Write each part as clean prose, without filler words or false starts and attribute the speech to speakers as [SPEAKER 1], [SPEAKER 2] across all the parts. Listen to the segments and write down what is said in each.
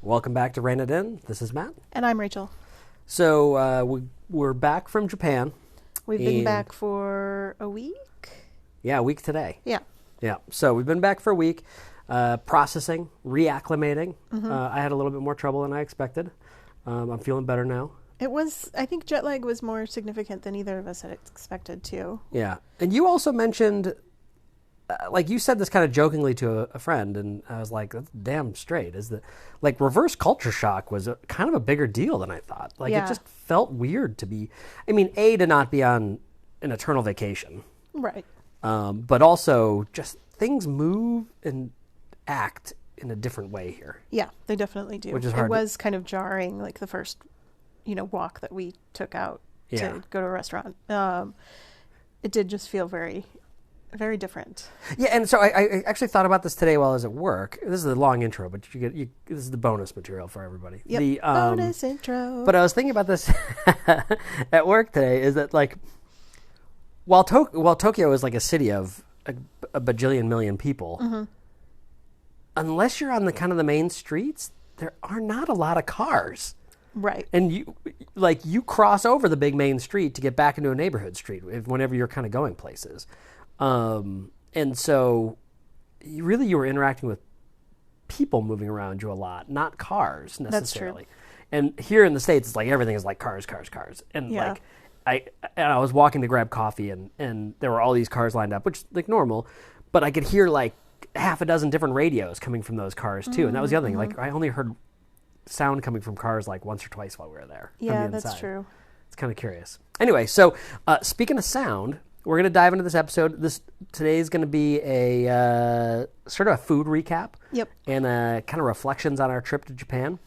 [SPEAKER 1] Welcome back to Rein It In. This is Matt.
[SPEAKER 2] And I'm Rachel.
[SPEAKER 1] So we're back from Japan.
[SPEAKER 2] We've been back for a week?
[SPEAKER 1] Yeah, a week today.
[SPEAKER 2] Yeah.
[SPEAKER 1] Yeah. So we've been back for a week, processing, reacclimating. I had a little bit more trouble than I expected. I'm feeling better now.
[SPEAKER 2] I think jet lag was more significant than either of us had expected too.
[SPEAKER 1] Yeah. And you also mentioned, you said this kind of jokingly to a friend, and I was like, that's damn straight. Reverse culture shock was kind of a bigger deal than I thought. It just felt weird to be, to not be on an eternal vacation.
[SPEAKER 2] Right.
[SPEAKER 1] But also just things move and act in a different way here.
[SPEAKER 2] Yeah, they definitely do.
[SPEAKER 1] Which is hard.
[SPEAKER 2] It was kind of jarring, like the first, walk that we took out to go to a restaurant. It did just feel very, very different.
[SPEAKER 1] Yeah, and so I actually thought about this today while I was at work. This is a long intro, but this is the bonus material for everybody.
[SPEAKER 2] Yep, bonus intro.
[SPEAKER 1] But I was thinking about this at work today, is that while Tokyo is like a city of a bajillion million people, unless you're on the main streets, there are not a lot of cars.
[SPEAKER 2] Right.
[SPEAKER 1] And you cross over the big main street to get back into a neighborhood street whenever you're kind of going places. And so you were interacting with people moving around you a lot, not cars necessarily.
[SPEAKER 2] That's true.
[SPEAKER 1] And here in the States, it's everything is cars. And I was walking to grab coffee and there were all these cars lined up, which is normal, but I could hear half a dozen different radios coming from those cars too. And that was the other thing. I only heard sound coming from cars once or twice while we were there.
[SPEAKER 2] Yeah, that's true.
[SPEAKER 1] It's kind of curious. Anyway, so speaking of sound, we're going to dive into this episode. Today is going to be a sort of a food recap.
[SPEAKER 2] Yep.
[SPEAKER 1] And kind of reflections on our trip to Japan.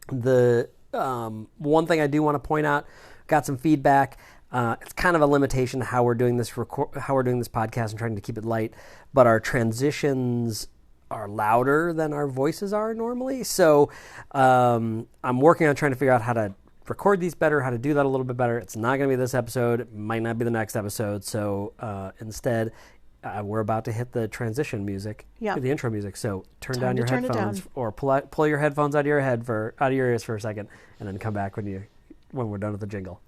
[SPEAKER 1] The one thing I do want to point out, got some feedback. It's kind of a limitation to how we're doing this podcast and trying to keep it light, but our transitions are louder than our voices are normally. So I'm working on trying to figure out how to record these better, how to do that a little bit better. It's not going to be this episode. It might not be the next episode. So instead, we're about to hit the transition music, the intro music. So turn down your headphones or pull your headphones out of your ears for a second, and then come back when we're done with the jingle.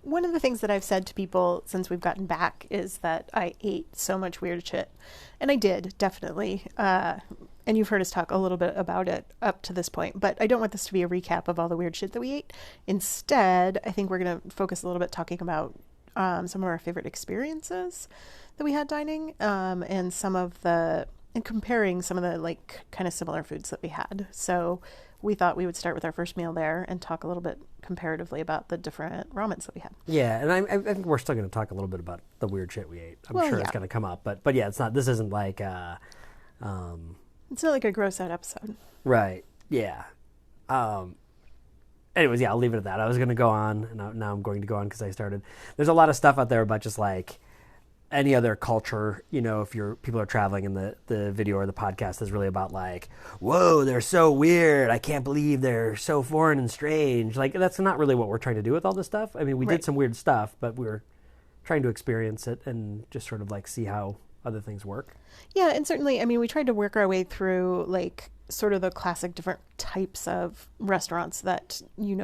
[SPEAKER 2] One of the things that I've said to people since we've gotten back is that I ate so much weird shit. And I did, definitely. And you've heard us talk a little bit about it up to this point. But I don't want this to be a recap of all the weird shit that we ate. Instead, I think we're going to focus a little bit talking about some of our favorite experiences that we had dining, and comparing some of the kind of similar foods that we had. So we thought we would start with our first meal there and talk a little bit comparatively about the different ramens that we had.
[SPEAKER 1] Yeah, and I think we're still going to talk a little bit about the weird shit we ate. I'm sure it's going to come up, but yeah, it's not. This isn't it's
[SPEAKER 2] not like a gross out episode,
[SPEAKER 1] right? Yeah. Anyways, yeah, I'll leave it at that. I was going to go on, and now I'm going to go on because I started. There's a lot of stuff out there about just any other culture, if people are traveling, and the video or the podcast is really about whoa, they're so weird. I can't believe they're so foreign and strange. That's not really what we're trying to do with all this stuff. We did some weird stuff, but we're trying to experience it and just sort of see how other things work.
[SPEAKER 2] Yeah, and certainly, we tried to work our way through sort of the classic different types of restaurants that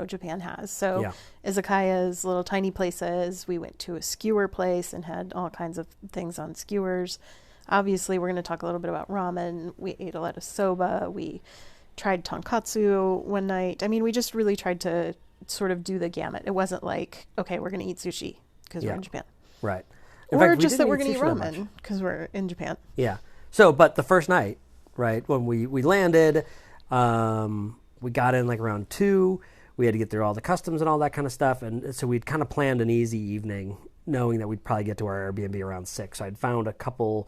[SPEAKER 2] Japan has. So izakayas, little tiny places. We went to a skewer place and had all kinds of things on skewers. Obviously, we're going to talk a little bit about ramen. We ate a lot of soba. We tried tonkatsu one night. We just really tried to sort of do the gamut. It wasn't okay, we're going to eat sushi because we're in Japan.
[SPEAKER 1] Right.
[SPEAKER 2] Or fact, just that we're going to eat ramen because we're in Japan.
[SPEAKER 1] Yeah. So, but the first night, right, when we landed, we got in around 2. We had to get through all the customs and all that kind of stuff. And so we'd kind of planned an easy evening, knowing that we'd probably get to our Airbnb around 6. So I'd found a couple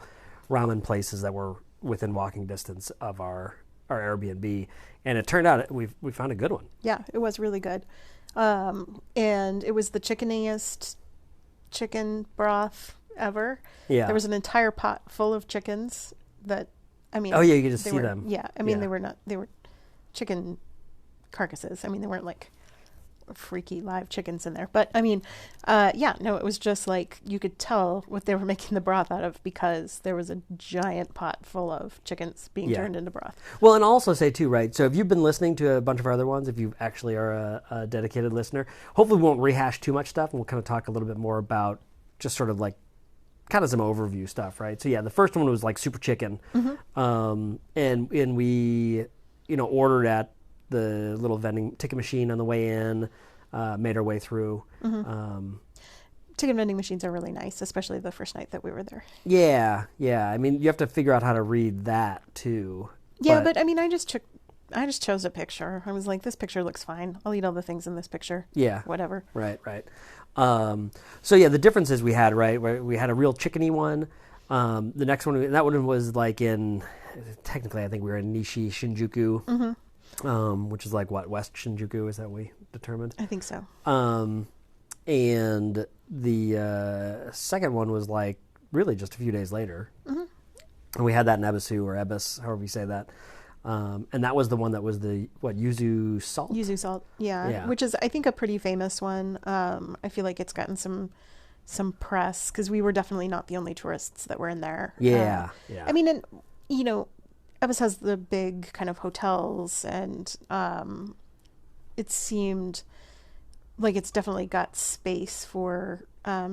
[SPEAKER 1] ramen places that were within walking distance of our Airbnb. And it turned out we found a good one.
[SPEAKER 2] Yeah, it was really good. And it was the chickeniest chicken broth ever.
[SPEAKER 1] Yeah.
[SPEAKER 2] There was an entire pot full of chickens that,
[SPEAKER 1] oh yeah, you could just see them.
[SPEAKER 2] Yeah. They were chicken carcasses. They weren't freaky live chickens in there. But I mean, it was just like you could tell what they were making the broth out of because there was a giant pot full of chickens being turned into broth.
[SPEAKER 1] Well, and I'll also say too, right? So if you've been listening to a bunch of our other ones, if you actually are a dedicated listener, hopefully we won't rehash too much stuff, and we'll kind of talk a little bit more about just sort of like kind of some overview stuff, right? So yeah, the first one was like super chicken, and we ordered at the little vending ticket machine on the way in, made our way through.
[SPEAKER 2] Ticket vending machines are really nice, especially the first night that we were there.
[SPEAKER 1] Yeah. I mean, you have to figure out how to read that too.
[SPEAKER 2] Yeah, but I mean, I just chose a picture. I was like, this picture looks fine. I'll eat all the things in this picture. Yeah. Whatever.
[SPEAKER 1] Right. So yeah, the differences we had, right? We had a real chickeny one. The next one, that one was like technically I think we were in Nishi, Shinjuku, which is like West Shinjuku, is that we determined?
[SPEAKER 2] I think so.
[SPEAKER 1] And the second one was like really just a few days later. And we had that in Ebisu or Ebis, however you say that. And that was the one that was the yuzu salt?
[SPEAKER 2] Yuzu salt, yeah. Which is, I think, a pretty famous one. I feel like it's gotten some press because we were definitely not the only tourists that were in there.
[SPEAKER 1] Yeah.
[SPEAKER 2] I mean, and, Ebis has the big kind of hotels, and it seemed like it's definitely got space for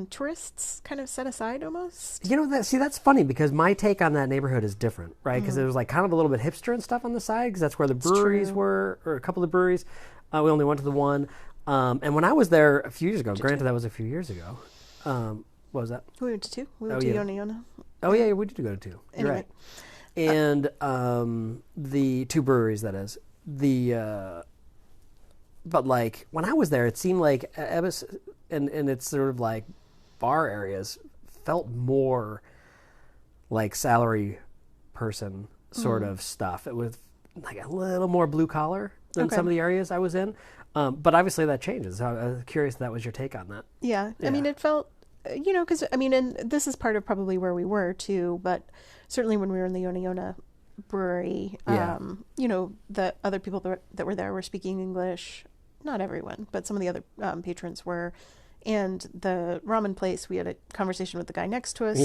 [SPEAKER 2] tourists kind of set aside almost.
[SPEAKER 1] That's funny because my take on that neighborhood is different, right? Because it was like kind of a little bit hipster and stuff on the side because that's where the breweries were, or a couple of breweries. We only went to the one. And when I was there a few years ago, granted that was a few years ago. What was that?
[SPEAKER 2] We went to two. We went to Yona Yona.
[SPEAKER 1] Oh, yeah, we did go to two. You're right. And the two breweries, that is. But like when I was there, it seemed like Ebis and its sort of like bar areas felt more like salary person sort of stuff. It was like a little more blue collar than some of the areas I was in. But obviously that changes. I was curious if that was your take on that.
[SPEAKER 2] Yeah. I mean, it felt, because I mean, and this is part of probably where we were too, but certainly when we were in the Yona Yona brewery, the other people that were there were speaking English. Not everyone, but some of the other patrons were. And the ramen place, we had a conversation with the guy next to us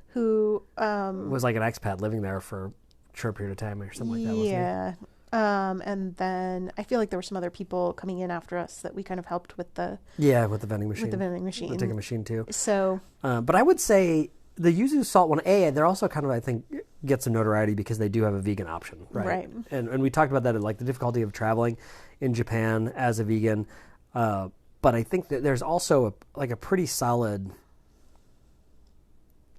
[SPEAKER 2] who...
[SPEAKER 1] was like an expat living there for a short period of time or something like that, wasn't he?
[SPEAKER 2] Yeah. And then I feel like there were some other people coming in after us that we kind of helped with the...
[SPEAKER 1] Yeah, with the vending machine.
[SPEAKER 2] With the vending machine.
[SPEAKER 1] The ticket machine, too.
[SPEAKER 2] So...
[SPEAKER 1] but I would say the yuzu salt one, they're also kind of, I think, get some notoriety because they do have a vegan option, right?
[SPEAKER 2] Right.
[SPEAKER 1] And we talked about that, like the difficulty of traveling in Japan as a vegan. But I think that there's also a pretty solid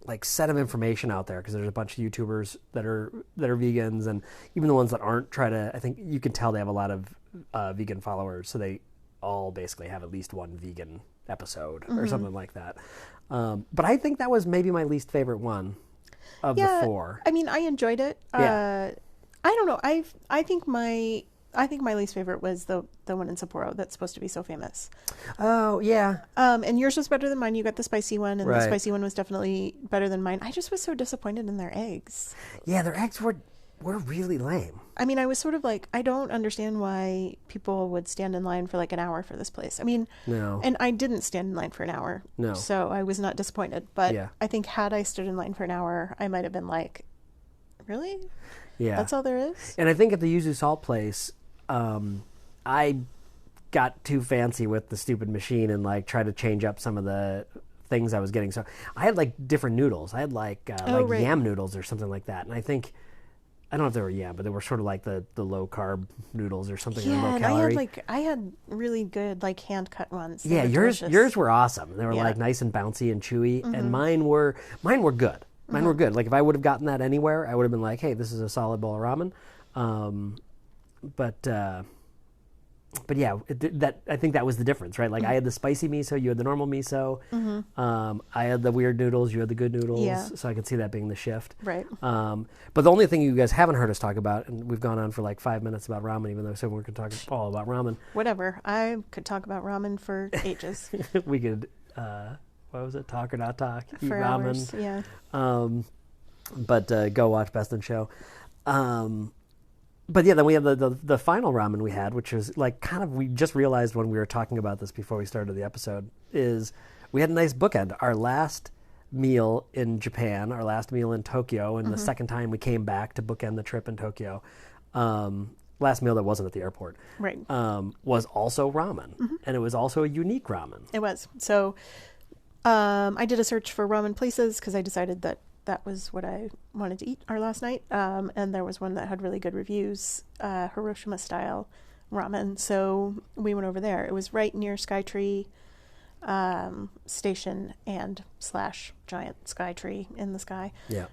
[SPEAKER 1] like set of information out there because there's a bunch of YouTubers that are vegans, and even the ones that aren't I think you can tell they have a lot of vegan followers, so they all basically have at least one vegan episode or something like that. But I think that was maybe my least favorite one of the four.
[SPEAKER 2] I mean, I enjoyed it. I don't know. I think my least favorite was the one in Sapporo that's supposed to be so famous.
[SPEAKER 1] Oh, yeah.
[SPEAKER 2] And yours was better than mine. You got the spicy one, and the spicy one was definitely better than mine. I just was so disappointed in their eggs.
[SPEAKER 1] Yeah, their eggs were really lame.
[SPEAKER 2] I mean, I was sort of like, I don't understand why people would stand in line for like an hour for this place. I mean,
[SPEAKER 1] no.
[SPEAKER 2] And I didn't stand in line for an hour.
[SPEAKER 1] No.
[SPEAKER 2] So I was not disappointed. But I think had I stood in line for an hour, I might have been like, really?
[SPEAKER 1] Yeah.
[SPEAKER 2] That's all there is?
[SPEAKER 1] And I think at the yuzu salt place, I got too fancy with the stupid machine and like tried to change up some of the things I was getting. So I had like different noodles. I had like yam noodles or something like that. And I think, I don't know if they were yam, but they were sort of like the low carb noodles or something.
[SPEAKER 2] Yeah,
[SPEAKER 1] low calorie.
[SPEAKER 2] And I had really good like hand cut ones.
[SPEAKER 1] Yeah, yours were awesome. They were like nice and bouncy and chewy, and mine were good. Mine were good. Like if I would have gotten that anywhere, I would have been like, hey, this is a solid bowl of ramen. But yeah, I think that was the difference, right? Like I had the spicy miso, you had the normal miso. I had the weird noodles, you had the good noodles. So I could see that being the shift.
[SPEAKER 2] Right.
[SPEAKER 1] But the only thing you guys haven't heard us talk about, and we've gone on for like 5 minutes about ramen, even though I said we could talk all about ramen.
[SPEAKER 2] Whatever. I could talk about ramen for ages.
[SPEAKER 1] We could, what was it? Talk or not talk? Eat
[SPEAKER 2] for
[SPEAKER 1] ramen.
[SPEAKER 2] Hours, yeah.
[SPEAKER 1] But go watch Best in Show. but yeah, then we had the final ramen we had, which was like kind of, we just realized when we were talking about this before we started the episode, is we had a nice bookend. Our last meal in Japan, our last meal in Tokyo, and the second time we came back to bookend the trip in Tokyo, last meal that wasn't at the airport,
[SPEAKER 2] right,
[SPEAKER 1] was also ramen, and it was also a unique ramen.
[SPEAKER 2] It was. So I did a search for ramen places because I decided that was what I wanted to eat our last night, and there was one that had really good reviews, Hiroshima style ramen. So we went over there. It was right near Skytree station and / giant Skytree in the sky.
[SPEAKER 1] Yeah.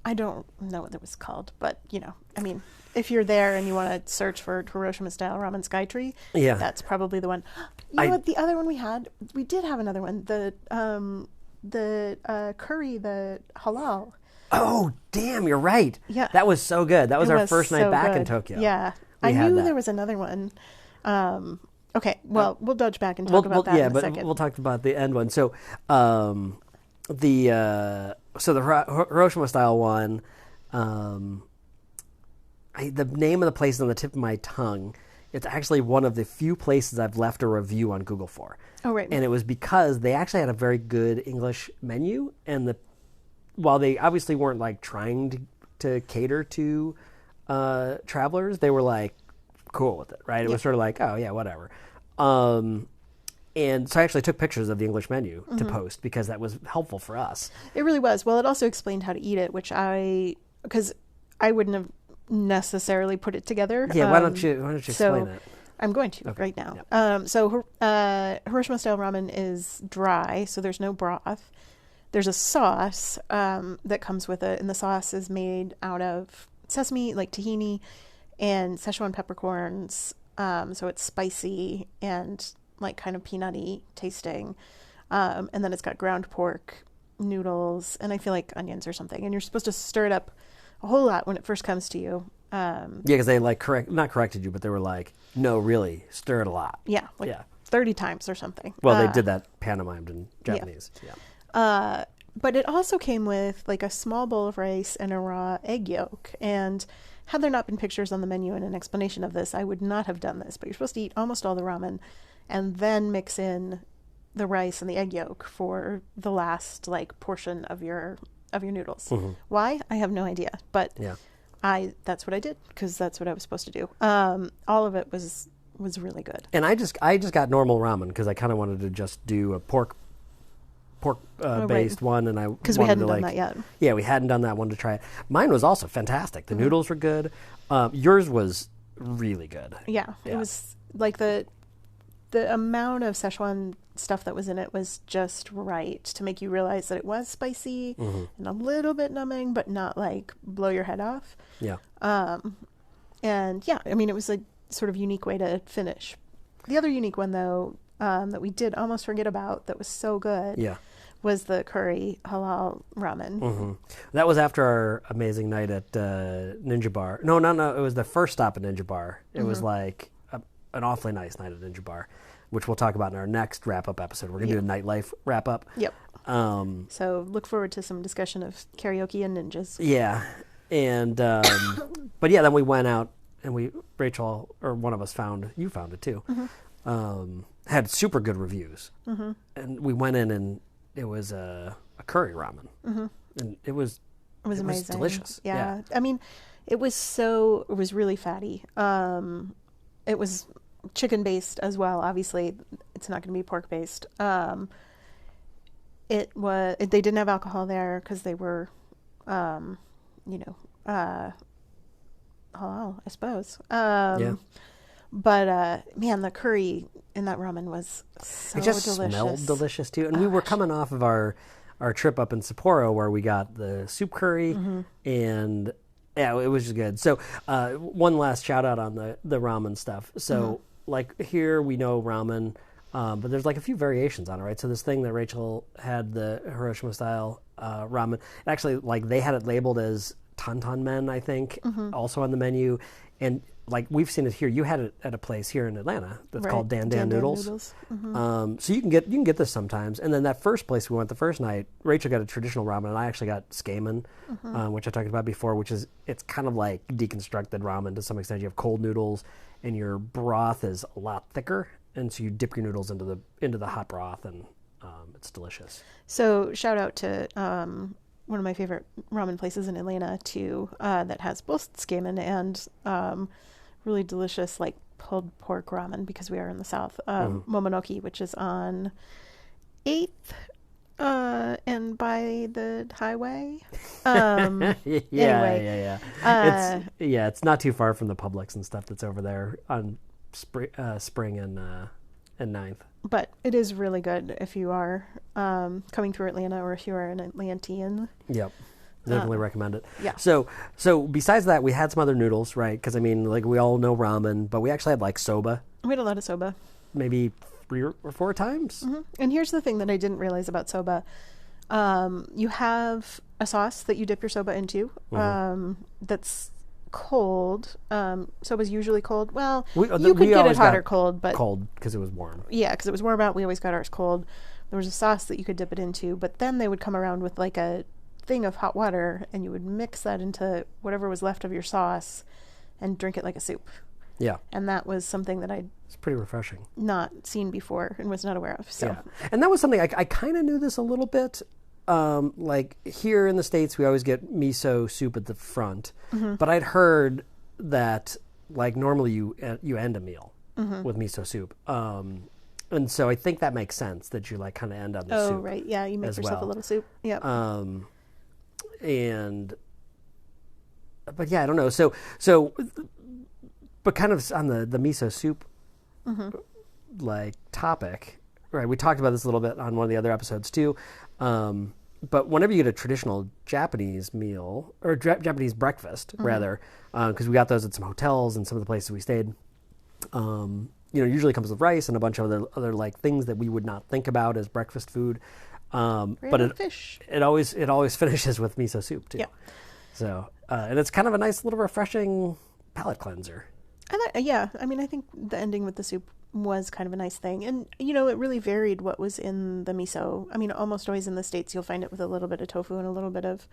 [SPEAKER 2] I don't know what it was called, but I mean, if you're there and you want to search for Hiroshima style ramen Skytree, that's probably the one. You know what? The other one we did have another one. The curry, the halal.
[SPEAKER 1] Oh, damn! You're right.
[SPEAKER 2] Yeah,
[SPEAKER 1] that was so good. That was our first night back in Tokyo.
[SPEAKER 2] Yeah, I knew there was another one. Okay, well, we'll dodge back and talk about that in a second.
[SPEAKER 1] We'll talk about the end one. So, the Hiroshima style one, the name of the place is on the tip of my tongue. It's actually one of the few places I've left a review on Google for.
[SPEAKER 2] Oh, right.
[SPEAKER 1] And it was because they actually had a very good English menu, and while they obviously weren't like trying to cater to travelers, they were like cool with it, right? It was sort of like, oh yeah, whatever. And so I actually took pictures of the English menu to post because that was helpful for us.
[SPEAKER 2] It really was. Well, it also explained how to eat it, because I wouldn't have necessarily put it together.
[SPEAKER 1] Yeah, why don't you explain it?
[SPEAKER 2] I'm going to right now. Yep. So Hiroshima style ramen is dry, so there's no broth. There's a sauce that comes with it, and the sauce is made out of sesame, like tahini, and Szechuan peppercorns. So it's spicy and like kind of peanutty tasting. And then it's got ground pork, noodles, and I feel like onions or something. And you're supposed to stir it up a whole lot when it first comes to you.
[SPEAKER 1] Yeah, because they not corrected you, but they were like, no, really, stir it a lot.
[SPEAKER 2] Yeah, 30 times or something.
[SPEAKER 1] Well, they did that pantomimed in Japanese. Yeah.
[SPEAKER 2] But it also came with like a small bowl of rice and a raw egg yolk. And had there not been pictures on the menu and an explanation of this, I would not have done this. But you're supposed to eat almost all the ramen and then mix in the rice and the egg yolk for the last like portion of your noodles. Why? I have no idea. But that's what I did because that's what I was supposed to do. All of it was really good.
[SPEAKER 1] And I just got normal ramen because I kind of wanted to just do a pork based one, and
[SPEAKER 2] because we hadn't done that yet.
[SPEAKER 1] Yeah, we hadn't done that one to try it. Mine was also fantastic. The noodles were good. Yours was really good.
[SPEAKER 2] Yeah, it was like the amount of Szechuan stuff that was in it was just right to make you realize that it was spicy and a little bit numbing, but not like blow your head off.
[SPEAKER 1] Yeah.
[SPEAKER 2] And yeah, I mean, it was a sort of unique way to finish. The other unique one, though, that we did almost forget about that was so good was the curry halal ramen.
[SPEAKER 1] That was after our amazing night at Ninja Bar. No, it was the first stop at Ninja Bar. It was like an awfully nice night at Ninja Bar, which we'll talk about in our next wrap-up episode. We're going to do a nightlife wrap-up.
[SPEAKER 2] Yep. So look forward to some discussion of karaoke and ninjas.
[SPEAKER 1] Yeah. And, but yeah, then we went out and Rachel, or one of us you found it too, had super good reviews. And we went in and it was a curry ramen. And it was amazing. Was delicious.
[SPEAKER 2] Yeah. I mean, it was really fatty. It was chicken based as well. Obviously it's not going to be pork based. They didn't have alcohol there because they were, halal, I suppose. But man, the curry in that ramen was so delicious. It just
[SPEAKER 1] smelled delicious too. And we were coming off of our trip up in Sapporo where we got the soup curry and yeah, it was just good. So one last shout out on the ramen stuff. So like here we know ramen, but there's like a few variations on it, right? So this thing that Rachel had, the Hiroshima style ramen, actually like they had it labeled as tantanmen, I think, also on the menu. And like we've seen it here. You had it at a place here in Atlanta that's called Dan Noodles.
[SPEAKER 2] Mm-hmm.
[SPEAKER 1] So you can get this sometimes. And then that first place we went the first night, Rachel got a traditional ramen, and I actually got tsukemen, which I talked about before. It's kind of like deconstructed ramen to some extent. You have cold noodles, and your broth is a lot thicker, and so you dip your noodles into the hot broth, and it's delicious.
[SPEAKER 2] So shout out to one of my favorite ramen places in Atlanta too, that has both tsukemen and really delicious like pulled pork ramen, because we are in the South. Momonoki, which is on 8th and by the highway.
[SPEAKER 1] Yeah. It's not too far from the Publix and stuff that's over there on Spring and 9th. But
[SPEAKER 2] it is really good if you are coming through Atlanta, or if you are an Atlantean.
[SPEAKER 1] Yep. Definitely recommend it.
[SPEAKER 2] Yeah.
[SPEAKER 1] So besides that, we had some other noodles, right? Because, I mean, like, we all know ramen, but we actually had, like, soba.
[SPEAKER 2] We had a lot of soba.
[SPEAKER 1] Maybe 3 or 4 times.
[SPEAKER 2] Mm-hmm. And here's the thing that I didn't realize about soba. You have a sauce that you dip your soba into that's cold. Soba's usually cold. Well, you could get it hot or cold, but
[SPEAKER 1] cold because it was warm.
[SPEAKER 2] Yeah, because it was warm out. We always got ours cold. There was a sauce that you could dip it into, but then they would come around with like a thing of hot water, and you would mix that into whatever was left of your sauce and drink it like a soup.
[SPEAKER 1] Yeah.
[SPEAKER 2] And that was something that
[SPEAKER 1] it's pretty refreshing.
[SPEAKER 2] Not seen before and was not aware of. So.
[SPEAKER 1] Yeah. And that was something I kind of knew this a little bit. Like here in the States, we always get miso soup at the front, but I'd heard that like normally you end a meal with miso soup. And so I think that makes sense that you like kind of end on the soup.
[SPEAKER 2] Oh, right. Yeah. You make yourself a little soup. Yeah.
[SPEAKER 1] But yeah, I don't know. So, but kind of on the miso soup, like topic, right? We talked about this a little bit on one of the other episodes too. But whenever you get a traditional Japanese meal or Japanese breakfast, rather, because we got those at some hotels and some of the places we stayed, usually comes with rice and a bunch of other like things that we would not think about as breakfast food. But
[SPEAKER 2] fish.
[SPEAKER 1] It always finishes with miso soup too.
[SPEAKER 2] Yeah.
[SPEAKER 1] So and it's kind of a nice little refreshing palate cleanser.
[SPEAKER 2] I mean, I think the ending with the soup was kind of a nice thing. And, it really varied what was in the miso. I mean, almost always in the States, you'll find it with a little bit of tofu and a little bit of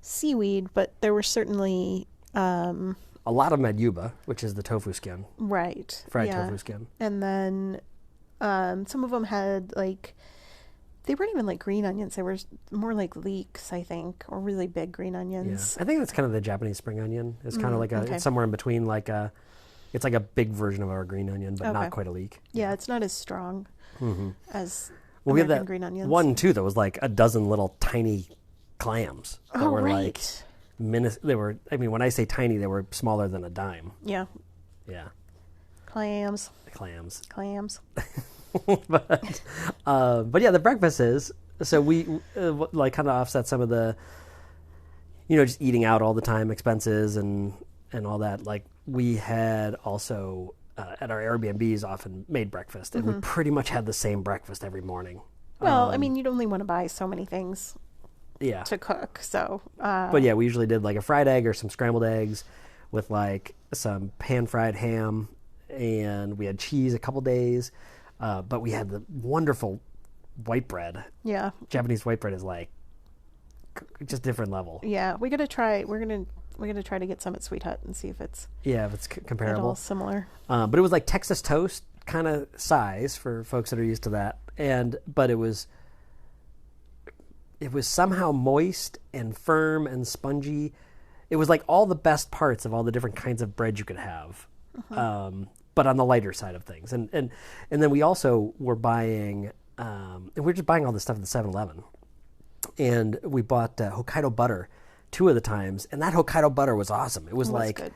[SPEAKER 2] seaweed, but there were certainly...
[SPEAKER 1] a lot of yuba, which is the tofu skin.
[SPEAKER 2] Right.
[SPEAKER 1] Fried tofu skin.
[SPEAKER 2] And then some of them had, like... They weren't even like green onions. They were more like leeks, I think, or really big green onions.
[SPEAKER 1] Yeah. I think that's kind of the Japanese spring onion. It's kind of like it's somewhere in between it's like a big version of our green onion, but not quite a leek.
[SPEAKER 2] Yeah, it's not as strong as
[SPEAKER 1] we had that
[SPEAKER 2] green onions.
[SPEAKER 1] One, too, that was like a dozen little tiny clams that were like they were, I mean, when I say tiny, they were smaller than a dime.
[SPEAKER 2] Yeah.
[SPEAKER 1] Yeah.
[SPEAKER 2] Clams.
[SPEAKER 1] But yeah, the breakfast is, so we like kind of offset some of the, just eating out all the time expenses and all that. Like we had also at our Airbnbs often made breakfast, and we pretty much had the same breakfast every morning.
[SPEAKER 2] Well, I mean, you'd only want to buy so many things to cook. So,
[SPEAKER 1] but yeah, we usually did like a fried egg or some scrambled eggs with like some pan fried ham, and we had cheese a couple days. But we had the wonderful white bread.
[SPEAKER 2] Yeah. Japanese
[SPEAKER 1] white bread is like just different level.
[SPEAKER 2] Yeah, we're gonna try to get some at Sweet Hut and see if it's
[SPEAKER 1] comparable,
[SPEAKER 2] at all similar.
[SPEAKER 1] But it was like Texas toast kind of size for folks that are used to that, but it was somehow moist and firm and spongy. It was like all the best parts of all the different kinds of bread you could have. But on the lighter side of things. And then we also were buying, and we were just buying all this stuff at the 7-Eleven. And we bought Hokkaido butter 2 of the times, and that Hokkaido butter was awesome. It was good.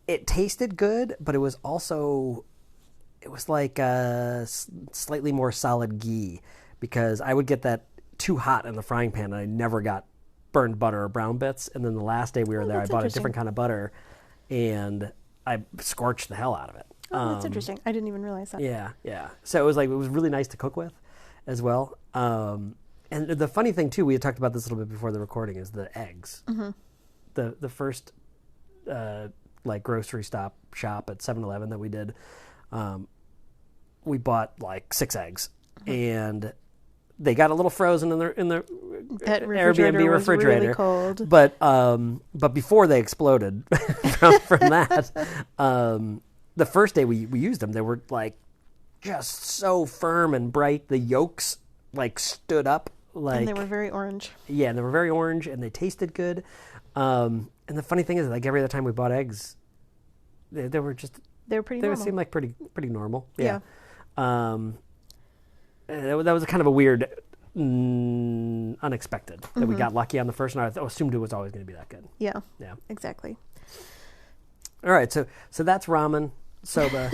[SPEAKER 1] It tasted good, but it was like a slightly more solid ghee, because I would get that too hot in the frying pan, and I never got burned butter or brown bits. And then the last day we were there, I bought a different kind of butter, and I scorched the hell out of it.
[SPEAKER 2] Oh, that's interesting. I didn't even realize that.
[SPEAKER 1] Yeah. So it was really nice to cook with as well. And the funny thing, too, we had talked about this a little bit before the recording, is the eggs. The first like grocery shop at 7-Eleven that we did, we bought like 6 eggs, and they got a little frozen in the
[SPEAKER 2] that
[SPEAKER 1] Airbnb refrigerator.
[SPEAKER 2] Really cold.
[SPEAKER 1] But before they exploded from that, the first day we used them, they were like just so firm and bright. The yolks like stood up. Like,
[SPEAKER 2] and they were very orange.
[SPEAKER 1] Yeah, and they were very orange, and they tasted good. And the funny thing is, like every other time we bought eggs, they were pretty. They seemed like pretty normal. Yeah. That was kind of a weird, unexpected that we got lucky on the first, and I assumed it was always going to be that good.
[SPEAKER 2] Yeah. Exactly.
[SPEAKER 1] All right, so that's ramen, soba,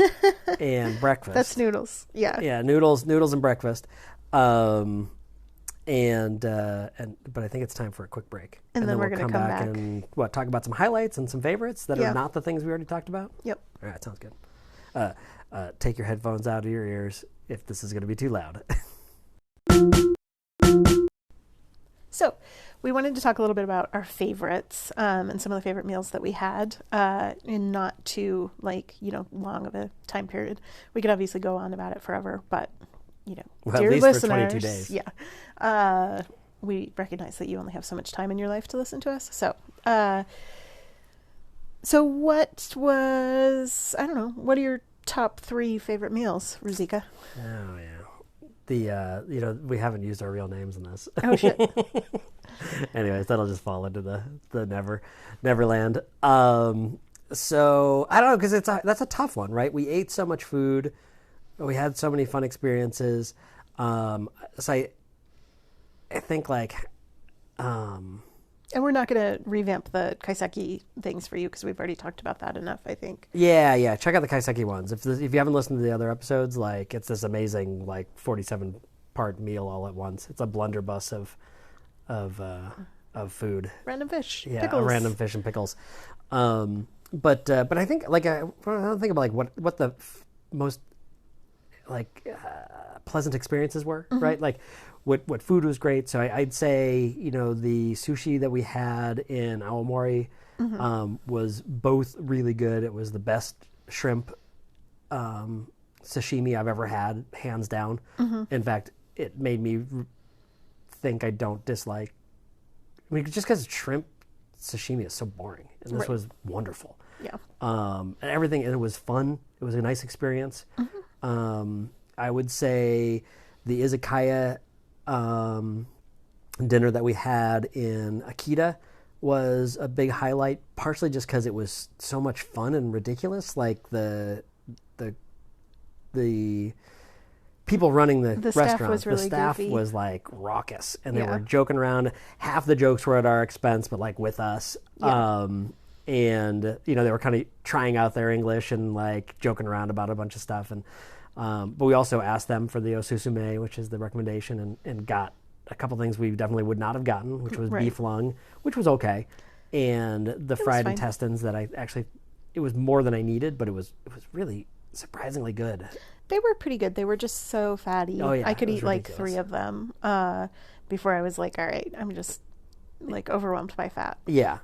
[SPEAKER 1] and breakfast.
[SPEAKER 2] That's noodles. Yeah.
[SPEAKER 1] Yeah, noodles and breakfast. But I think it's time for a quick break.
[SPEAKER 2] And then we're going to come back
[SPEAKER 1] and talk about some highlights and some favorites that are not the things we already talked about?
[SPEAKER 2] Yep.
[SPEAKER 1] All right, sounds good. Take your headphones out of your ears if this is going to be too loud.
[SPEAKER 2] So, we wanted to talk a little bit about our favorites and some of the favorite meals that we had in not too long of a time period. We could obviously go on about it forever, but dear
[SPEAKER 1] at least
[SPEAKER 2] listeners,
[SPEAKER 1] for 22 days.
[SPEAKER 2] Yeah. We recognize that you only have so much time in your life to listen to us. So what are your top 3 favorite meals, Ruzika?
[SPEAKER 1] Oh, yeah. We haven't used our real names in this.
[SPEAKER 2] Oh, shit.
[SPEAKER 1] Anyways, that'll just fall into the Neverland. So, I don't know, because that's a tough one, right? We ate so much food. We had so many fun experiences. So I think
[SPEAKER 2] and we're not going to revamp the kaiseki things for you because we've already talked about that enough, I think.
[SPEAKER 1] Yeah. Check out the kaiseki ones. If you haven't listened to the other episodes, it's this amazing 47-part meal all at once. It's a blunderbuss of food.
[SPEAKER 2] Random fish.
[SPEAKER 1] Yeah,
[SPEAKER 2] pickles.
[SPEAKER 1] Random fish and pickles. But I think I don't think about what the most pleasant experiences were, right? Like what food was great. So I'd say the sushi that we had in Aomori was both really good. It was the best shrimp sashimi I've ever had, hands down. In fact, it made me think I don't dislike. I mean, just because shrimp sashimi is so boring, and this was wonderful.
[SPEAKER 2] Yeah.
[SPEAKER 1] And everything, and it was fun. It was a nice experience. I would say the izakaya dinner that we had in Akita was a big highlight, partially just because it was so much fun and ridiculous. Like the people running the restaurant,
[SPEAKER 2] was really
[SPEAKER 1] the staff
[SPEAKER 2] goofy.
[SPEAKER 1] was raucous, and they were joking around. Half the jokes were at our expense, but with us.
[SPEAKER 2] Yeah.
[SPEAKER 1] And they were kind of trying out their English and joking around about a bunch of stuff. And but we also asked them for the osusume, which is the recommendation, and got a couple things we definitely would not have gotten, which was beef lung, which was okay, and the fried intestines that it was more than I needed, but it was really surprisingly good.
[SPEAKER 2] They were pretty good. They were just so fatty.
[SPEAKER 1] Oh, yeah,
[SPEAKER 2] I could eat
[SPEAKER 1] ridiculous.
[SPEAKER 2] 3 of them before I was all right, I'm just overwhelmed by fat.
[SPEAKER 1] Yeah.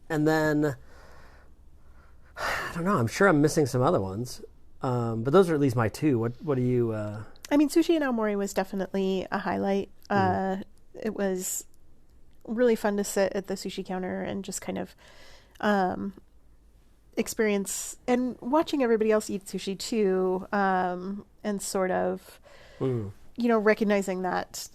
[SPEAKER 1] And then I don't know. I'm sure I'm missing some other ones. But those are at least my 2. What do you...
[SPEAKER 2] I mean, sushi and aomori was definitely a highlight. It was really fun to sit at the sushi counter and just kind of experience, and watching everybody else eat sushi too, and sort of, recognizing that,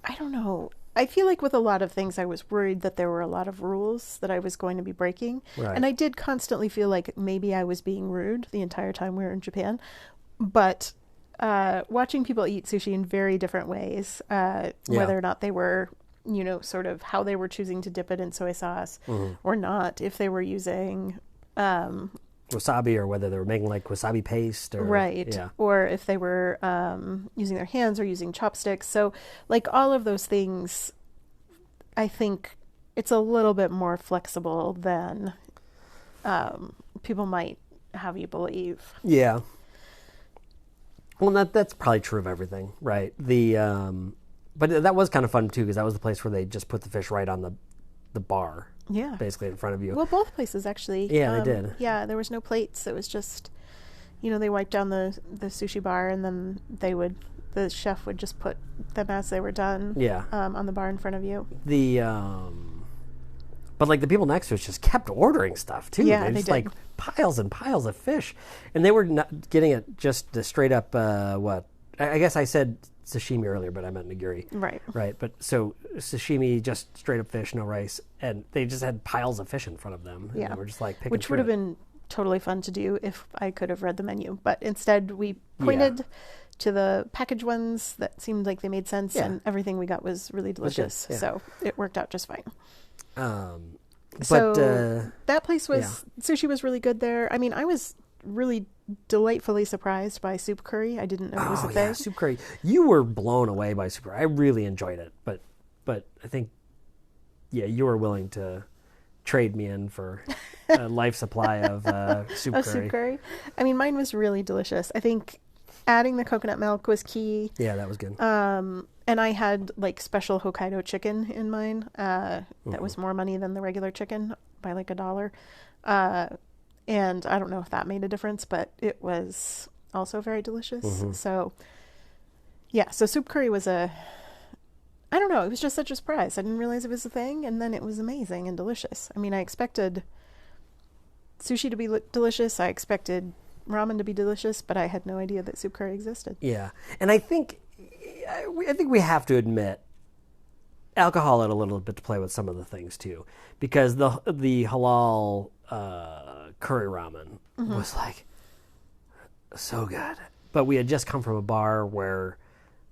[SPEAKER 2] I don't know, I feel like with a lot of things, I was worried that there were a lot of rules that I was going to be breaking.
[SPEAKER 1] Right.
[SPEAKER 2] And I did constantly feel like maybe I was being rude the entire time we were in Japan. But watching people eat sushi in very different ways, whether or not they were, sort of how they were choosing to dip it in soy sauce or not, if they were using...
[SPEAKER 1] wasabi, or whether they were making wasabi paste, or
[SPEAKER 2] or if they were using their hands or using chopsticks. So all of those things, I think it's a little bit more flexible than people might have you believe.
[SPEAKER 1] Yeah. Well, that's probably true of everything, right? But that was kind of fun too, because that was the place where they just put the fish right on the bar. basically in front of you.
[SPEAKER 2] Well, both places actually.
[SPEAKER 1] Yeah, they did.
[SPEAKER 2] Yeah, there was no plates. It was just, they wiped down the sushi bar, and then the chef would just put them as they were done.
[SPEAKER 1] Yeah.
[SPEAKER 2] On the bar in front of you.
[SPEAKER 1] But like the people next to us just kept ordering stuff too.
[SPEAKER 2] Yeah,
[SPEAKER 1] they just
[SPEAKER 2] did.
[SPEAKER 1] like piles and piles of fish, and they were not getting it just the straight up. What I guess I said sashimi earlier, but I meant nigiri. Right. But so sashimi, just straight up fish, no rice, and they just had piles of fish in front of them.
[SPEAKER 2] Yeah,
[SPEAKER 1] and we're just like picking
[SPEAKER 2] which would have been totally fun to do if I could have read the menu, but instead we pointed to the package ones that seemed like they made sense, and everything we got was really delicious. So it worked out just fine. So that place sushi was really good there. I mean, I was really delightfully surprised by soup curry. I didn't know it was a thing.
[SPEAKER 1] Soup curry. You were blown away by soup curry. I really enjoyed it, but I think you were willing to trade me in for a life supply of soup curry.
[SPEAKER 2] Soup curry. I mean, mine was really delicious. I think adding the coconut milk was key.
[SPEAKER 1] Yeah, that was good.
[SPEAKER 2] And I had like special Hokkaido chicken in mine. That was more money than the regular chicken by like $1. And I don't know if that made a difference, but it was also very delicious. So soup curry was I don't know, it was just such a surprise. I didn't realize it was a thing, and then it was amazing and delicious. I mean, I expected sushi to be delicious. I expected ramen to be delicious, but I had no idea that soup curry existed. Yeah.
[SPEAKER 1] And I think we have to admit alcohol had a little bit to play with some of the things too, because the halal curry ramen was like so good. But we had just come from a bar where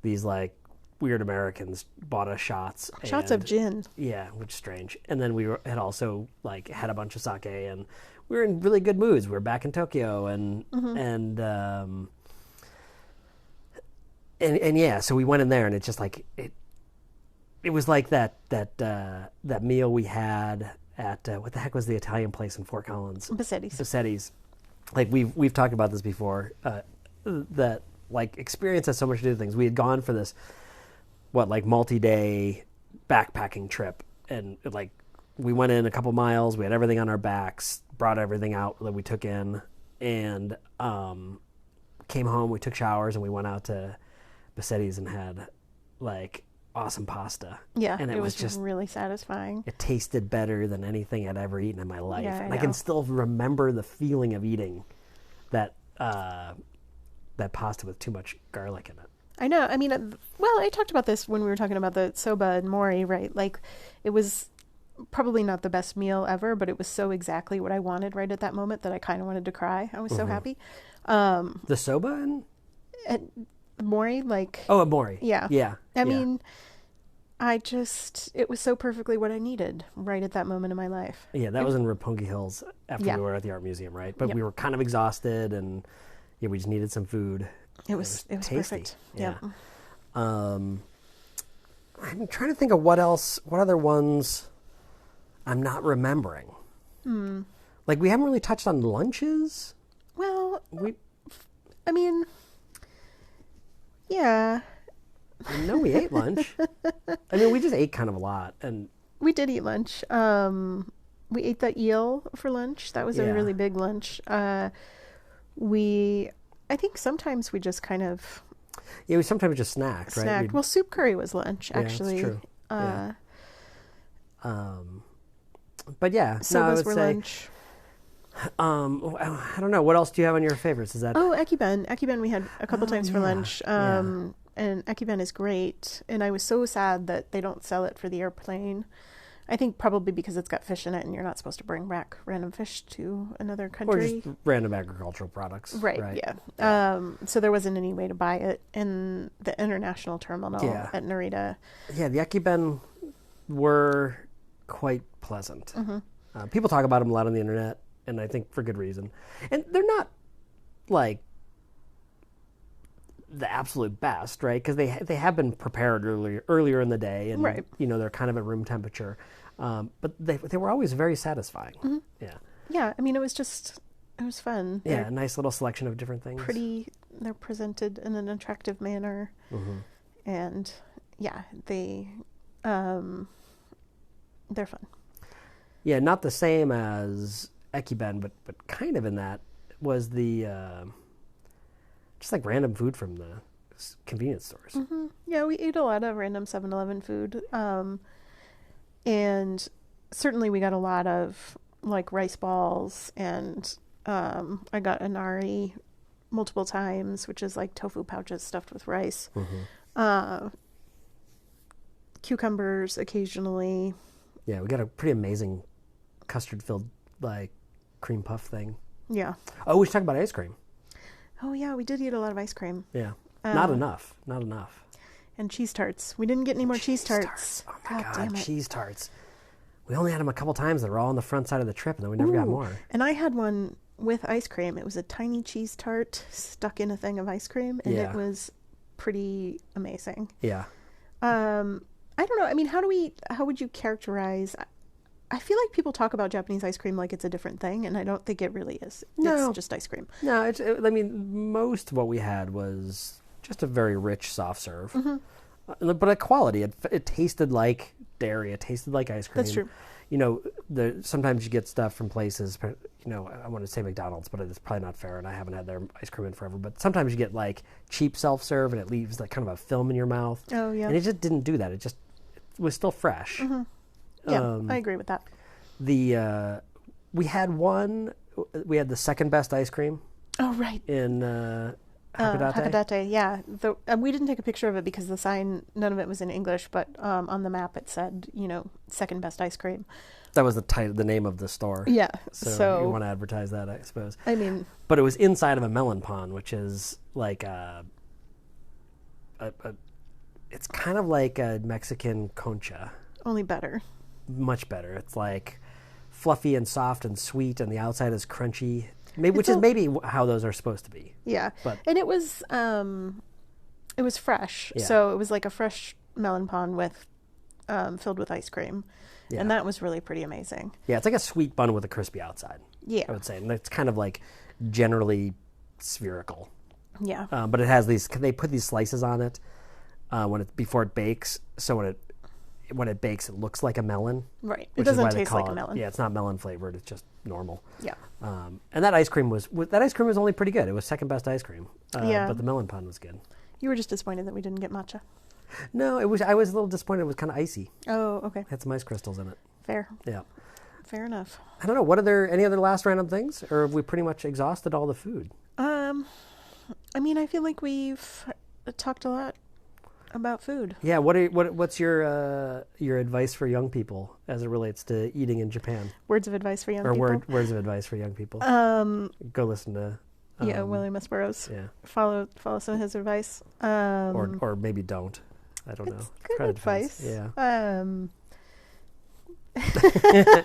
[SPEAKER 1] these like weird Americans bought us shots
[SPEAKER 2] of gin.
[SPEAKER 1] Yeah, which is strange. And then we had also like had a bunch of sake, and we were in really good moods. We were back in Tokyo, and so we went in there, and it's just like it was like that meal we had at what the heck was the Italian place in Fort Collins? Bassetti's. Like we've talked about this before. That like experience has so much to do with things. We had gone for this multi-day backpacking trip, and like we went in a couple miles. We had everything on our backs, brought everything out that we took in, and came home. We took showers, and we went out to Bassetti's and had like awesome pasta.
[SPEAKER 2] Yeah,
[SPEAKER 1] and
[SPEAKER 2] it was just really satisfying.
[SPEAKER 1] It tasted better than anything I'd ever eaten in my life.
[SPEAKER 2] Yeah,
[SPEAKER 1] and I can still remember the feeling of eating that pasta with too much garlic in it.
[SPEAKER 2] I know. I mean, I talked about this when we were talking about the soba and mori, right? Like, it was probably not the best meal ever, but it was so exactly what I wanted right at that moment that I kind of wanted to cry. I was so happy.
[SPEAKER 1] The soba
[SPEAKER 2] and mori, like...
[SPEAKER 1] Oh, a mori.
[SPEAKER 2] Yeah.
[SPEAKER 1] Yeah.
[SPEAKER 2] I mean, it was so perfectly what I needed right at that moment in my life.
[SPEAKER 1] Yeah, that was in Roppongi Hills after we were at the art museum, right? But we were kind of exhausted, and we just needed some food.
[SPEAKER 2] It was
[SPEAKER 1] tasty.
[SPEAKER 2] Perfect. Yeah.
[SPEAKER 1] I'm trying to think of what other ones I'm not remembering. Like, we haven't really touched on lunches.
[SPEAKER 2] Well, I mean, yeah.
[SPEAKER 1] I know we ate lunch. I mean, we just ate kind of a lot, and
[SPEAKER 2] we did eat lunch. We ate the eel for lunch. That was a really big lunch. I think sometimes we just kind of...
[SPEAKER 1] Yeah, we sometimes just snacked, right?
[SPEAKER 2] Well, soup curry was lunch, actually.
[SPEAKER 1] Yeah, that's true. But yeah,
[SPEAKER 2] sobas were lunch.
[SPEAKER 1] I don't know. What else do you have on your favorites? Is that...
[SPEAKER 2] Oh, ekiben. Ekiben we had a couple times for lunch. And ekiben is great. And I was so sad that they don't sell it for the airplane. I think probably because it's got fish in it, and you're not supposed to bring back random fish to another country.
[SPEAKER 1] Or just random agricultural products.
[SPEAKER 2] Right. Yeah. So there wasn't any way to buy it in the international terminal at Narita.
[SPEAKER 1] Yeah, the ekiben were quite pleasant. People talk about them a lot on the internet, and I think for good reason. And they're not like the absolute best, right? Because they have been prepared earlier in the day, and they're kind of at room temperature. But they were always very satisfying. Yeah.
[SPEAKER 2] Yeah. I mean, it was fun.
[SPEAKER 1] Yeah, a nice little selection of different things.
[SPEAKER 2] They're presented in an attractive manner, and they're fun.
[SPEAKER 1] Yeah, not the same as ekiben, but kind of in that was the just like random food from the convenience stores.
[SPEAKER 2] Mm-hmm. Yeah, we ate a lot of random 7-Eleven food. And certainly we got a lot of like rice balls, and I got anari multiple times, which is like tofu pouches stuffed with rice. Cucumbers occasionally.
[SPEAKER 1] Yeah, we got a pretty amazing custard-filled like cream puff thing.
[SPEAKER 2] Yeah.
[SPEAKER 1] Oh, we should talk about ice cream.
[SPEAKER 2] Oh yeah, we did eat a lot of ice cream.
[SPEAKER 1] Yeah. Not enough.
[SPEAKER 2] And cheese tarts. We didn't get any more cheese tarts.
[SPEAKER 1] Oh my God, cheese tarts. We only had them a couple times. They were all on the front side of the trip, and then we never got more.
[SPEAKER 2] And I had one with ice cream. It was a tiny cheese tart stuck in a thing of ice cream, and it was pretty amazing.
[SPEAKER 1] Yeah.
[SPEAKER 2] I don't know. I mean, how would you characterize... I feel like people talk about Japanese ice cream like it's a different thing, and I don't think it really is.
[SPEAKER 1] No.
[SPEAKER 2] It's just ice cream.
[SPEAKER 1] No, I mean, most of what we had was just a very rich soft serve. But a quality. It tasted like dairy. It tasted like ice cream.
[SPEAKER 2] That's true.
[SPEAKER 1] You know, sometimes you get stuff from places, you know, I want to say McDonald's, but it's probably not fair, and I haven't had their ice cream in forever. But sometimes you get like cheap self-serve, and it leaves like kind of a film in your mouth.
[SPEAKER 2] Oh, yeah.
[SPEAKER 1] And it just didn't do that. It was still fresh.
[SPEAKER 2] Yeah, I agree with that.
[SPEAKER 1] We had the second best ice cream.
[SPEAKER 2] Oh, right.
[SPEAKER 1] In Hakodate.
[SPEAKER 2] Hakodate, yeah. We didn't take a picture of it because the sign, none of it was in English, but on the map it said, you know, second best ice cream.
[SPEAKER 1] That was the name of the store.
[SPEAKER 2] Yeah.
[SPEAKER 1] So you want to advertise that, I suppose.
[SPEAKER 2] I mean...
[SPEAKER 1] But it was inside of a melon pond, which is like it's kind of like a Mexican concha.
[SPEAKER 2] Only better.
[SPEAKER 1] Much better. It's like fluffy and soft and sweet, and the outside is crunchy, which is maybe how those are supposed to be.
[SPEAKER 2] Yeah, and it was fresh,
[SPEAKER 1] yeah.
[SPEAKER 2] So it was like a fresh melon pond filled with ice cream, and that was really pretty amazing.
[SPEAKER 1] Yeah, it's like a sweet bun with a crispy outside.
[SPEAKER 2] Yeah,
[SPEAKER 1] I would say, and it's kind of like generally spherical.
[SPEAKER 2] Yeah,
[SPEAKER 1] but it has these. They put these slices on it before it bakes, so when it bakes, it looks like a melon.
[SPEAKER 2] Right. It doesn't taste like a melon.
[SPEAKER 1] Yeah, it's not melon flavored. It's just normal.
[SPEAKER 2] Yeah.
[SPEAKER 1] And that ice cream was only pretty good. It was second best ice cream. But the melon pond was good.
[SPEAKER 2] You were just disappointed that we didn't get matcha.
[SPEAKER 1] No, I was a little disappointed. It was kind of icy.
[SPEAKER 2] Oh, okay.
[SPEAKER 1] It had some ice crystals in it.
[SPEAKER 2] Fair.
[SPEAKER 1] Yeah.
[SPEAKER 2] Fair enough.
[SPEAKER 1] I don't know. Any other last random things, or have we pretty much exhausted all the food?
[SPEAKER 2] I mean, I feel like we've talked a lot about food.
[SPEAKER 1] Yeah, what's your advice for young people as it relates to eating in Japan?
[SPEAKER 2] Words of advice for young people.
[SPEAKER 1] Words of advice for young people. Go listen to
[SPEAKER 2] William S. Burroughs.
[SPEAKER 1] Yeah,
[SPEAKER 2] follow some of his advice.
[SPEAKER 1] Or maybe don't. I don't know.
[SPEAKER 2] Good advice.
[SPEAKER 1] Yeah.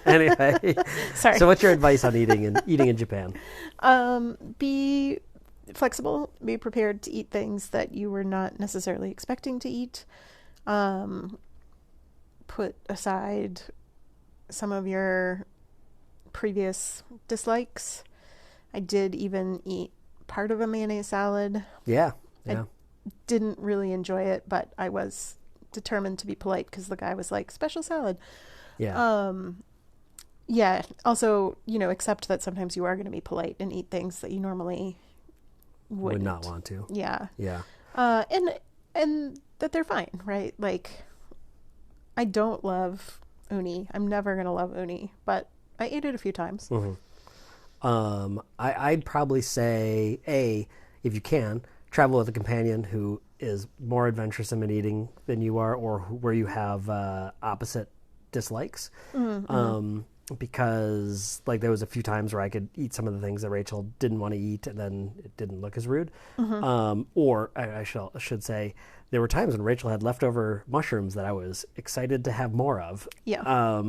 [SPEAKER 2] Anyway,
[SPEAKER 1] sorry. So, what's your advice on eating in Japan?
[SPEAKER 2] Be flexible. Be prepared to eat things that you were not necessarily expecting to eat. Put aside some of your previous dislikes. I did even eat part of a mayonnaise salad.
[SPEAKER 1] Yeah.
[SPEAKER 2] I didn't really enjoy it, but I was determined to be polite because the guy was like, special salad.
[SPEAKER 1] Yeah.
[SPEAKER 2] Yeah. Also, accept that sometimes you are going to be polite and eat things that you normally would
[SPEAKER 1] not want to.
[SPEAKER 2] Yeah.
[SPEAKER 1] Yeah.
[SPEAKER 2] And that they're fine, right? Like, I don't love uni. I'm never going to love uni, but I ate it a few times.
[SPEAKER 1] Mm-hmm. I'd probably say, if you can, travel with a companion who is more adventuresome in eating than you are, or where you have opposite dislikes. Mm-hmm. Because there was a few times where I could eat some of the things that Rachel didn't want to eat, and then it didn't look as rude. Mm-hmm. Or I should say, there were times when Rachel had leftover mushrooms that I was excited to have more of.
[SPEAKER 2] Yeah.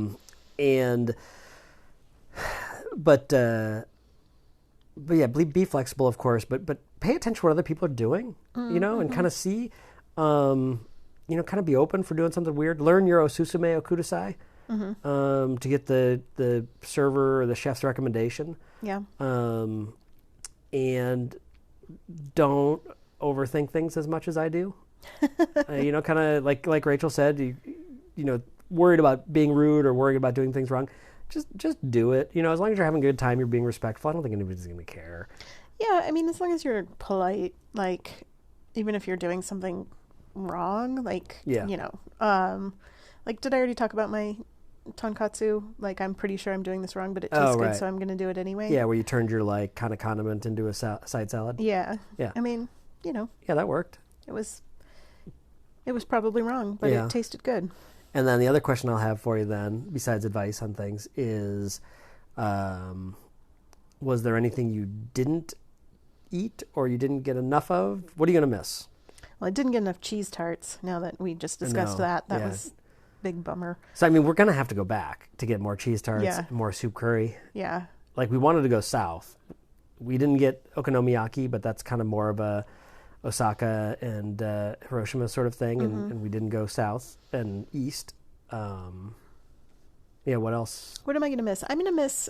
[SPEAKER 1] But yeah, be flexible, of course, but pay attention to what other people are doing,
[SPEAKER 2] mm-hmm.
[SPEAKER 1] and kind of see, kind of be open for doing something weird. Learn your osusume o kudasai, mm-hmm. To get the server or the chef's recommendation.
[SPEAKER 2] Yeah.
[SPEAKER 1] And don't overthink things as much as I do. Kind of like Rachel said, worried about being rude or worried about doing things wrong. just do it. You know, as long as you're having a good time, you're being respectful. I don't think anybody's going to care.
[SPEAKER 2] Yeah, I mean, as long as you're polite, like, even if you're doing something wrong, like, you know, like, did I already talk about my tonkatsu? Like, I'm pretty sure I'm doing this wrong, but it tastes good, so I'm going to do it anyway.
[SPEAKER 1] Yeah, where you turned your, like, kind of condiment into a side salad.
[SPEAKER 2] Yeah. I mean, you know.
[SPEAKER 1] Yeah, that worked.
[SPEAKER 2] It was probably wrong, but it tasted good.
[SPEAKER 1] And then the other question I'll have for you then, besides advice on things, is was there anything you didn't eat or you didn't get enough of? What are you going to miss?
[SPEAKER 2] Well, I didn't get enough cheese tarts now that we just discussed that. That was a big bummer.
[SPEAKER 1] So, I mean, we're going to have to go back to get more cheese tarts, more soup curry.
[SPEAKER 2] Yeah.
[SPEAKER 1] Like, we wanted to go south. We didn't get okonomiyaki, but that's kind of more of a Osaka and Hiroshima sort of thing, and we didn't go south and east. What else?
[SPEAKER 2] What am I going to miss? I'm going to miss...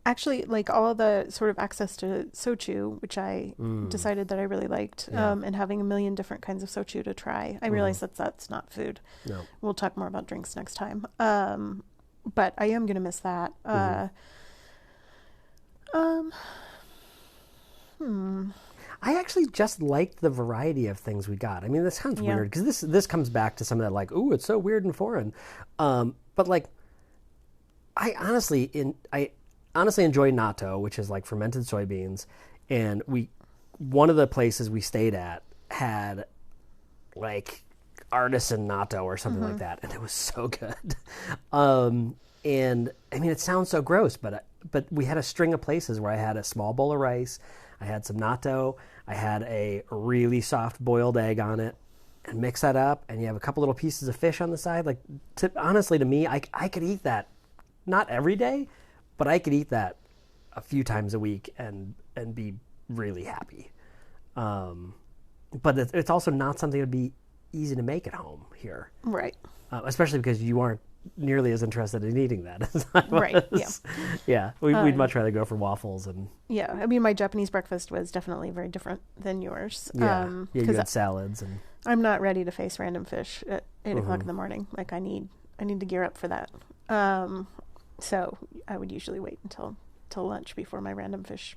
[SPEAKER 2] actually, like, all of the sort of access to soju, which I decided that I really liked, and having a million different kinds of soju to try. I realize that's not food. No. We'll talk more about drinks next time. But I am going to miss that.
[SPEAKER 1] I actually just liked the variety of things we got. I mean, this sounds weird because this comes back to some of that, like, ooh, it's so weird and foreign. But, like, I honestly enjoy natto, which is like fermented soybeans, and one of the places we stayed at had like artisan natto or something like that, and it was so good. And I mean, it sounds so gross, but we had a string of places where I had a small bowl of rice, I had some natto, I had a really soft boiled egg on it, and mix that up, and you have a couple little pieces of fish on the side. Like, honestly, to me, I could eat that, not every day, but I could eat that a few times a week and be really happy. But it's also not something that would be easy to make at home here.
[SPEAKER 2] Right.
[SPEAKER 1] Especially because you aren't nearly as interested in eating that as I was.
[SPEAKER 2] Right, yeah.
[SPEAKER 1] Yeah, we'd much rather go for waffles.
[SPEAKER 2] Yeah, I mean, my Japanese breakfast was definitely very different than yours.
[SPEAKER 1] Yeah, you had salads. And
[SPEAKER 2] I'm not ready to face random fish at 8 o'clock in the morning. Like, I need to gear up for that. So I would usually wait until lunch before my random fish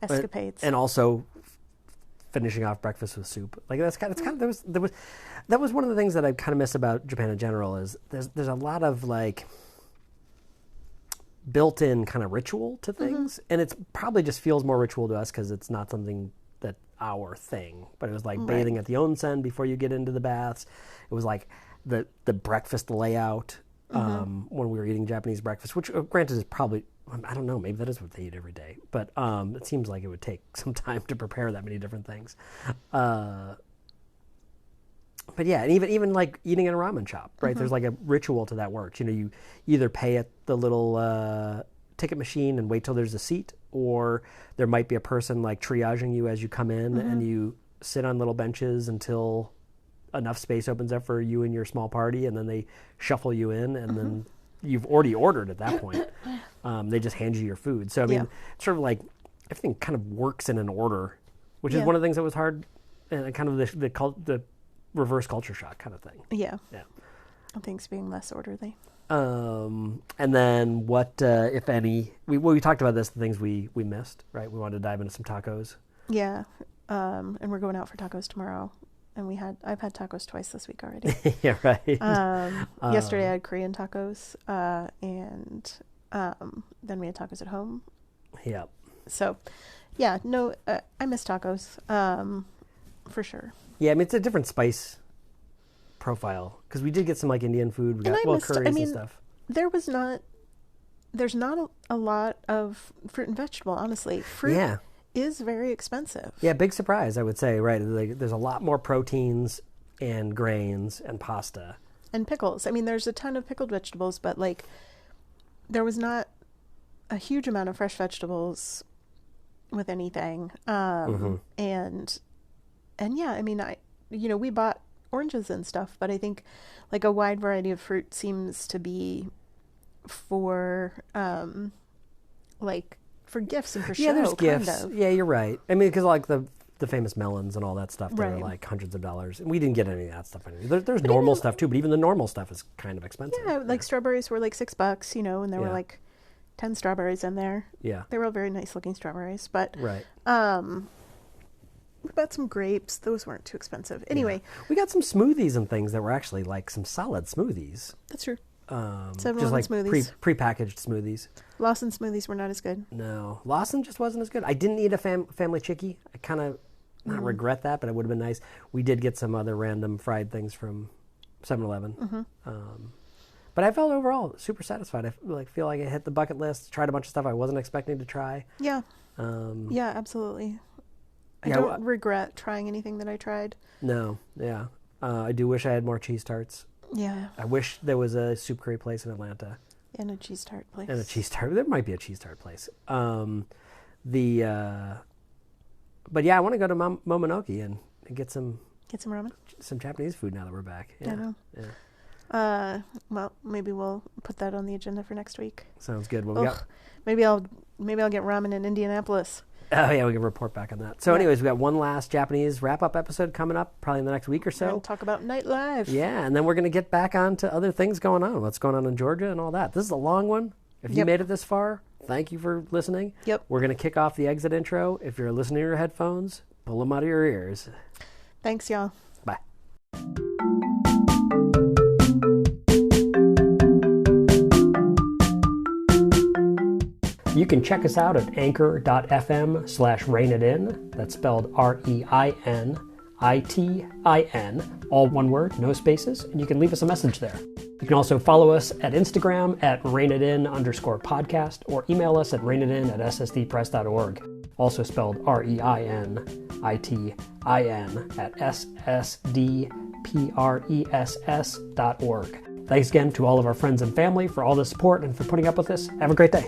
[SPEAKER 2] escapades.
[SPEAKER 1] And also finishing off breakfast with soup. Like, that's kind of that was one of the things that I kind of miss about Japan in general is there's a lot of like built-in kind of ritual to things, and it's probably just feels more ritual to us because it's not something that our thing. But it was like bathing at the onsen before you get into the baths. It was like the breakfast layout. When we were eating Japanese breakfast, which granted is probably, I don't know, maybe that is what they eat every day, but it seems like it would take some time to prepare that many different things. But yeah, and even like eating in a ramen shop, right? There's like a ritual to that works. You know, you either pay at the little ticket machine and wait till there's a seat, or there might be a person like triaging you as you come in, and you sit on little benches until enough space opens up for you and your small party, and then they shuffle you in, and then you've already ordered at that point. They just hand you your food. So, I mean, it's sort of like everything kind of works in an order, which is one of the things that was hard, and kind of the reverse culture shock kind of thing.
[SPEAKER 2] Yeah. Things being less orderly.
[SPEAKER 1] And then what, if any, we talked about this, the things we missed, right? We wanted to dive into some tacos.
[SPEAKER 2] Yeah. And we're going out for tacos tomorrow. And I've had tacos twice this week already.
[SPEAKER 1] Yeah, right.
[SPEAKER 2] Yesterday I had Korean tacos, and then we had tacos at home.
[SPEAKER 1] Yeah.
[SPEAKER 2] So, yeah, no, I miss tacos, for sure.
[SPEAKER 1] Yeah, I mean, it's a different spice profile, because we did get some, like, Indian food. We got, curries and stuff.
[SPEAKER 2] There's not a lot of fruit and vegetable, honestly. Fruit is very expensive.
[SPEAKER 1] Yeah, big surprise, I would say, right? Like, there's a lot more proteins and grains and pasta.
[SPEAKER 2] And pickles. I mean, there's a ton of pickled vegetables, but, like, there was not a huge amount of fresh vegetables with anything. And yeah, I mean, we bought oranges and stuff, but I think, like, a wide variety of fruit seems to be for, like, for gifts and for show.
[SPEAKER 1] Yeah, there's gifts. Yeah, you're right. I mean, because like the the famous melons and all that stuff that are
[SPEAKER 2] Right.
[SPEAKER 1] like hundreds of dollars. And we didn't get any of that stuff. There's normal stuff too, but even the normal stuff is kind of expensive.
[SPEAKER 2] Yeah, like strawberries were like $6, and there were
[SPEAKER 1] Yeah.
[SPEAKER 2] like 10 strawberries in there.
[SPEAKER 1] Yeah.
[SPEAKER 2] They were all very nice looking strawberries, but
[SPEAKER 1] Right.
[SPEAKER 2] we bought some grapes. Those weren't too expensive. Anyway,
[SPEAKER 1] We got some smoothies and things that were actually like some solid smoothies.
[SPEAKER 2] that's true.
[SPEAKER 1] Just
[SPEAKER 2] 7-Eleven
[SPEAKER 1] like
[SPEAKER 2] smoothies.
[SPEAKER 1] pre-packaged smoothies.
[SPEAKER 2] Lawson smoothies were not as good.
[SPEAKER 1] No, Lawson just wasn't as good. I didn't eat a family chickie. I kind of not regret that, but it would have been nice. We did get some other random fried things from 7-Eleven. But I felt overall super satisfied. I feel like I hit the bucket list. Tried a bunch of stuff I wasn't expecting to try.
[SPEAKER 2] Yeah. Yeah, absolutely. I
[SPEAKER 1] yeah,
[SPEAKER 2] don't regret trying anything that I tried.
[SPEAKER 1] No, yeah. I do wish I had more cheese tarts.
[SPEAKER 2] Yeah.
[SPEAKER 1] I wish there was a soup curry place in Atlanta.
[SPEAKER 2] And a cheese tart place.
[SPEAKER 1] And a cheese tart. There might be a cheese tart place. But yeah, I want to go to Momonoki and get some
[SPEAKER 2] ramen.
[SPEAKER 1] Some Japanese food now that we're back. Yeah.
[SPEAKER 2] I know.
[SPEAKER 1] Yeah.
[SPEAKER 2] Well, maybe we'll put that on the agenda for next week.
[SPEAKER 1] Sounds good. Well, we got.
[SPEAKER 2] Maybe I'll get ramen in Indianapolis.
[SPEAKER 1] Oh yeah, we can report back on that. So, anyways, we got one last Japanese wrap-up episode coming up, probably in the next week or so.
[SPEAKER 2] We'll talk about nightlife.
[SPEAKER 1] Yeah, and then we're going to get back on to other things going on, what's going on in Georgia and all that. This is a long one. If you made it this far, thank you for listening.
[SPEAKER 2] Yep.
[SPEAKER 1] We're going to kick off the exit intro. If you're listening to your headphones, pull them out of your ears.
[SPEAKER 2] Thanks, y'all.
[SPEAKER 1] Bye. You can check us out at anchor.fm/rainitin. That's spelled REINITIN, all one word, no spaces, and you can leave us a message there. You can also follow us at Instagram at rainitin_podcast or email us at rainitin@ssdpress.org, also spelled REINITIN at ssdpress.org. Thanks again to all of our friends and family for all the support and for putting up with us. Have a great day.